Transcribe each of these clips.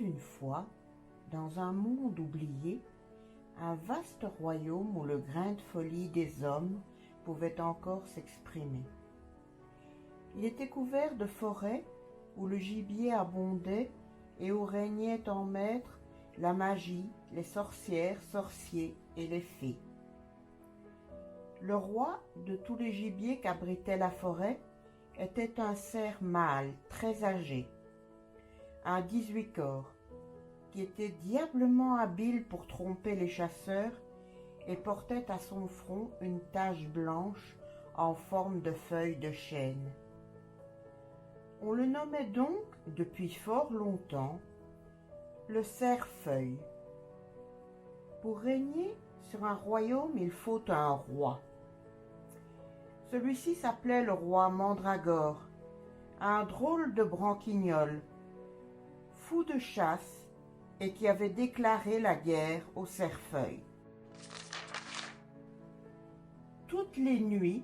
une fois, dans un monde oublié, un vaste royaume où le grain de folie des hommes pouvait encore s'exprimer. Il était couvert de forêts où le gibier abondait et où régnaient en maître la magie, les sorcières, sorciers et les fées. Le roi de tous les gibiers qu'abritait la forêt était un cerf mâle très âgé, un 18 corps, qui était diablement habile pour tromper les chasseurs et portait à son front une tache blanche en forme de feuille de chêne. On le nommait donc, depuis fort longtemps, le cerf-feuille. Pour régner sur un royaume, il faut un roi. Celui-ci s'appelait le roi Mandragore, un drôle de branquignol, fou de chasse et qui avait déclaré la guerre au cerfeuil. Toutes les nuits,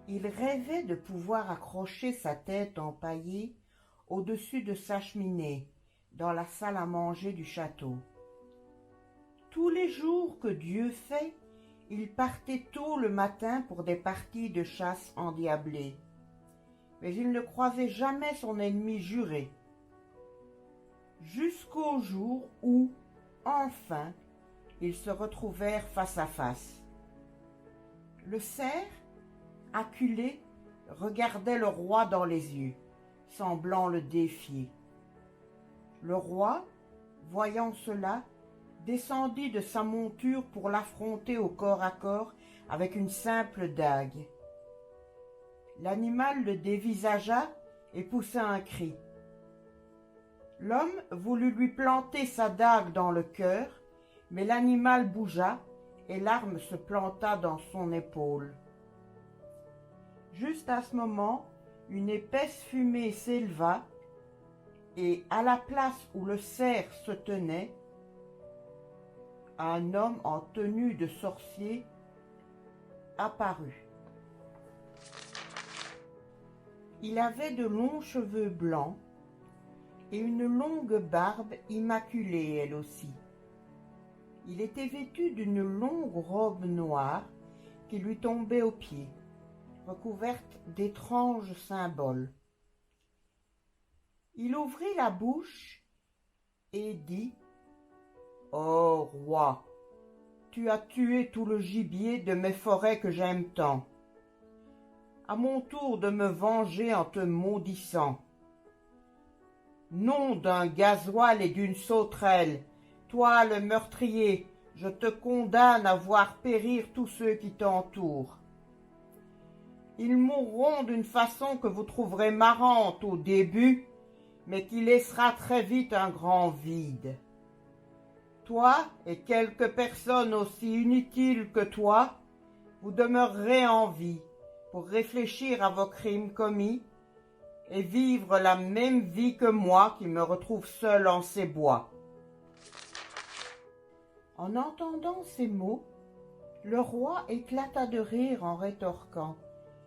il rêvait de pouvoir accrocher sa tête empaillée au-dessus de sa cheminée, dans la salle à manger du château. Tous les jours que Dieu fait, il partait tôt le matin pour des parties de chasse endiablées. Mais il ne croisait jamais son ennemi juré. Jusqu'au jour où, enfin, ils se retrouvèrent face à face. Le cerf, acculé, regardait le roi dans les yeux, semblant le défier. Le roi, voyant cela, descendit de sa monture pour l'affronter au corps à corps avec une simple dague. L'animal le dévisagea et poussa un cri. L'homme voulut lui planter sa dague dans le cœur, mais l'animal bougea et l'arme se planta dans son épaule. Juste à ce moment, une épaisse fumée s'éleva et, à la place où le cerf se tenait, un homme en tenue de sorcier apparut. Il avait de longs cheveux blancs et une longue barbe immaculée elle aussi. Il était vêtu d'une longue robe noire qui lui tombait aux pieds, recouverte d'étranges symboles. Il ouvrit la bouche et dit: « Ô roi, tu as tué tout le gibier de mes forêts que j'aime tant. À mon tour de me venger en te maudissant. Nom d'un gasoil et d'une sauterelle, toi le meurtrier, je te condamne à voir périr tous ceux qui t'entourent. Ils mourront d'une façon que vous trouverez marrante au début, mais qui laissera très vite un grand vide. Toi et quelques personnes aussi inutiles que toi, vous demeurerez en vie pour réfléchir à vos crimes commis et vivre la même vie que moi qui me retrouve seul en ces bois. » En entendant ces mots, le roi éclata de rire en rétorquant: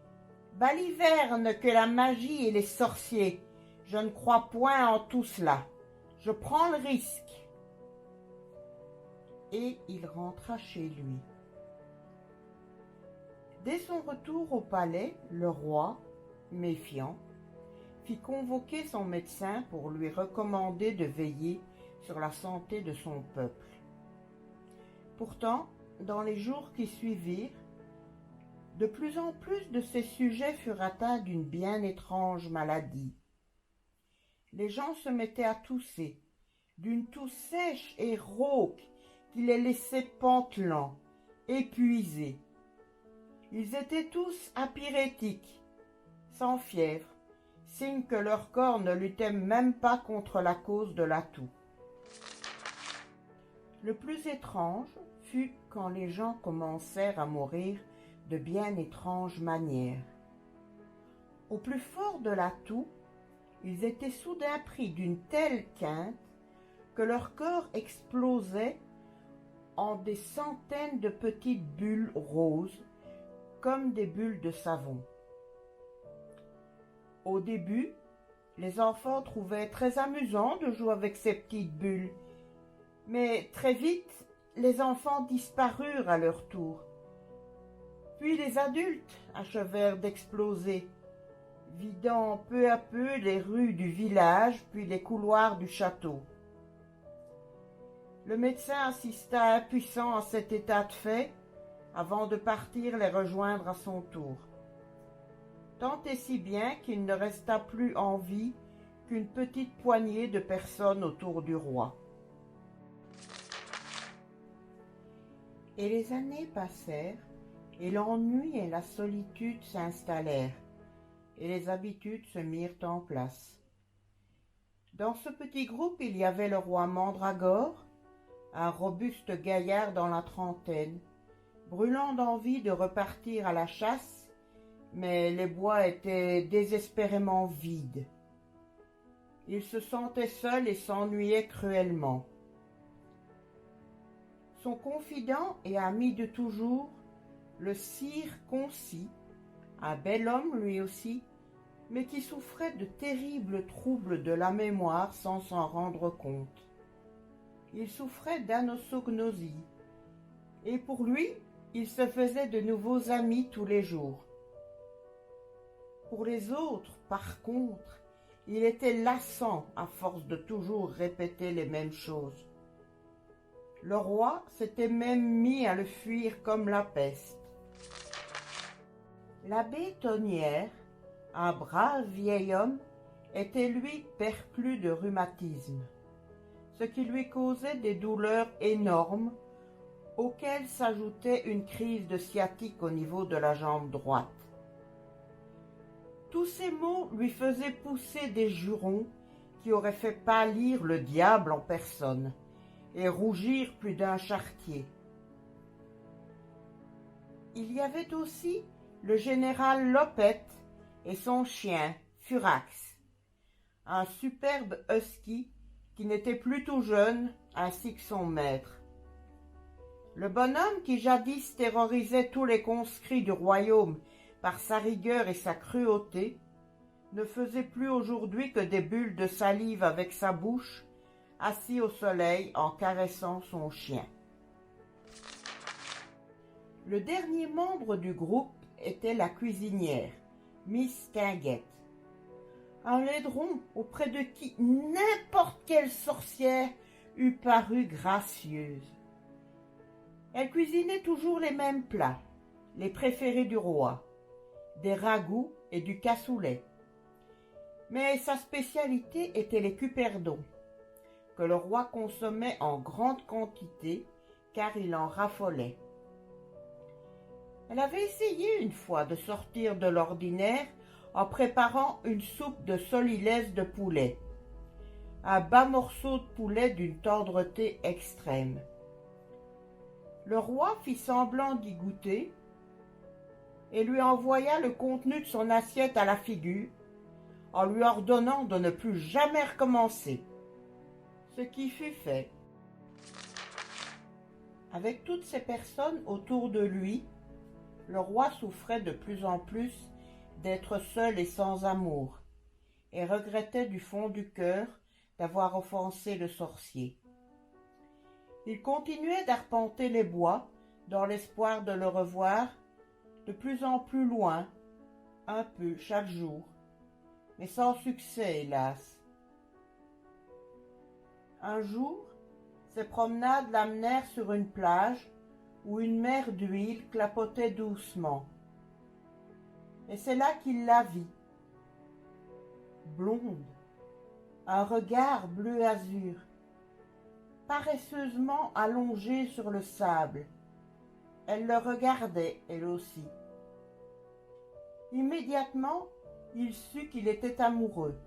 « Baliverne que la magie et les sorciers, je ne crois point en tout cela. Je prends le risque. » Et il rentra chez lui. Dès son retour au palais, le roi, méfiant, fit convoquer son médecin pour lui recommander de veiller sur la santé de son peuple. Pourtant, dans les jours qui suivirent, de plus en plus de ses sujets furent atteints d'une bien étrange maladie. Les gens se mettaient à tousser, d'une toux sèche et rauque qui les laissait pantelants, épuisés. Ils étaient tous apyrétiques, sans fièvre, signe que leur corps ne luttait même pas contre la cause de la toux. Le plus étrange fut quand les gens commencèrent à mourir de bien étranges manières. Au plus fort de la toux, ils étaient soudain pris d'une telle quinte que leur corps explosait en des centaines de petites bulles roses, comme des bulles de savon. Au début, Les enfants trouvaient très amusant de jouer avec ces petites bulles, mais très vite, les enfants disparurent à leur tour. Puis les adultes achevèrent d'exploser, vidant peu à peu les rues du village puis les couloirs du château. Le médecin assista impuissant à cet état de fait avant de partir les rejoindre à son tour. Tant et si bien qu'il ne resta plus en vie qu'une petite poignée de personnes autour du roi. Et les années passèrent, et l'ennui et la solitude s'installèrent, et les habitudes se mirent en place. Dans ce petit groupe, il y avait le roi Mandragore, un robuste gaillard dans la trentaine, brûlant d'envie de repartir à la chasse, mais les bois étaient désespérément vides. Il se sentait seul et s'ennuyait cruellement. Son confident et ami de toujours, le sire Concis, un bel homme lui aussi, mais qui souffrait de terribles troubles de la mémoire sans s'en rendre compte. Il souffrait d'anosognosie, et pour lui, il se faisait de nouveaux amis tous les jours. Pour les autres, par contre, il était lassant à force de toujours répéter les mêmes choses. Le roi s'était même mis à le fuir comme la peste. L'abbé Tonnerre, un brave vieil homme, était lui perclus de rhumatisme, ce qui lui causait des douleurs énormes auxquelles s'ajoutait une crise de sciatique au niveau de la jambe droite. Tous ces maux lui faisaient pousser des jurons qui auraient fait pâlir le diable en personne et rougir plus d'un charretier. Il y avait aussi le général Lopette et son chien Furax, un superbe husky qui n'était plus tout jeune, ainsi que son maître. Le bonhomme qui jadis terrorisait tous les conscrits du royaume par sa rigueur et sa cruauté, ne faisait plus aujourd'hui que des bulles de salive avec sa bouche, assis au soleil en caressant son chien. Le dernier membre du groupe était la cuisinière, Miss Tinguette, un laidron auprès de qui n'importe quelle sorcière eût paru gracieuse. Elle cuisinait toujours les mêmes plats, les préférés du roi, des ragoûts et du cassoulet. Mais sa spécialité était les cuperdons, que le roi consommait en grande quantité, car il en raffolait. Elle avait essayé une fois de sortir de l'ordinaire en préparant une soupe de solilaise de poulet, un bas morceau de poulet d'une tendreté extrême. Le roi fit semblant d'y goûter et lui envoya le contenu de son assiette à la figure, en lui ordonnant de ne plus jamais recommencer, ce qui fut fait. Avec toutes ces personnes autour de lui, le roi souffrait de plus en plus d'être seul et sans amour, et regrettait du fond du cœur d'avoir offensé le sorcier. Il continuait d'arpenter les bois dans l'espoir de le revoir de plus en plus loin, un peu chaque jour, mais sans succès, hélas. Un jour, ses promenades l'amenèrent sur une plage où une mer d'huile clapotait doucement. Et c'est là qu'il la vit, blonde, un regard bleu azur, paresseusement allongée sur le sable. Elle le regardait, elle aussi. Immédiatement, il sut qu'il était amoureux,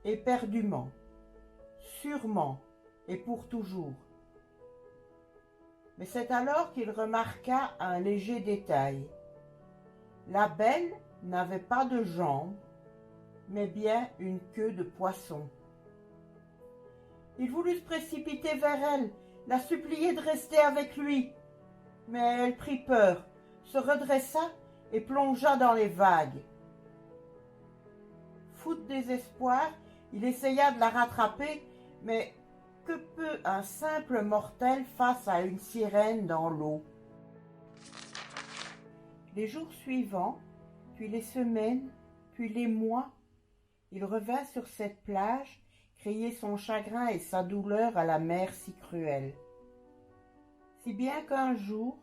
éperdument, sûrement et pour toujours. Mais c'est alors qu'il remarqua un léger détail. La belle n'avait pas de jambes, mais bien une queue de poisson. Il voulut se précipiter vers elle, la supplier de rester avec lui, mais elle prit peur, se redressa et plongea dans les vagues. Fou de désespoir, il essaya de la rattraper, mais que peut un simple mortel face à une sirène dans l'eau? Les jours suivants, puis les semaines, puis les mois, il revint sur cette plage, crier son chagrin et sa douleur à la mer si cruelle. Si bien qu'un jour,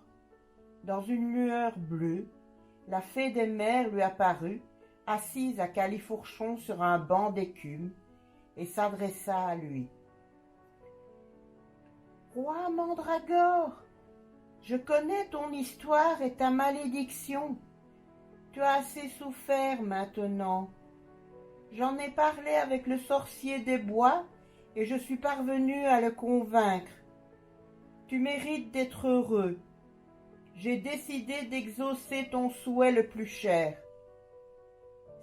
dans une lueur bleue, la fée des mers lui apparut, assise à califourchon sur un banc d'écume, et s'adressa à lui. « Roi Mandragore, je connais ton histoire et ta malédiction. Tu as assez souffert maintenant. J'en ai parlé avec le sorcier des bois et je suis parvenu à le convaincre. Tu mérites d'être heureux. J'ai décidé d'exaucer ton souhait le plus cher.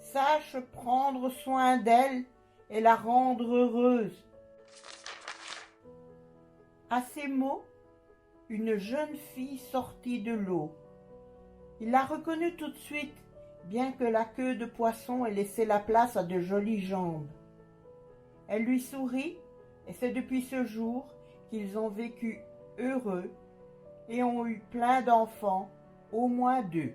Sache prendre soin d'elle et la rendre heureuse. » À ces mots, une jeune fille sortit de l'eau. Il la reconnut tout de suite, bien que la queue de poisson ait laissé la place à de jolies jambes. Elle lui sourit, et c'est depuis ce jour qu'ils ont vécu heureux et ont eu plein d'enfants, au moins 2.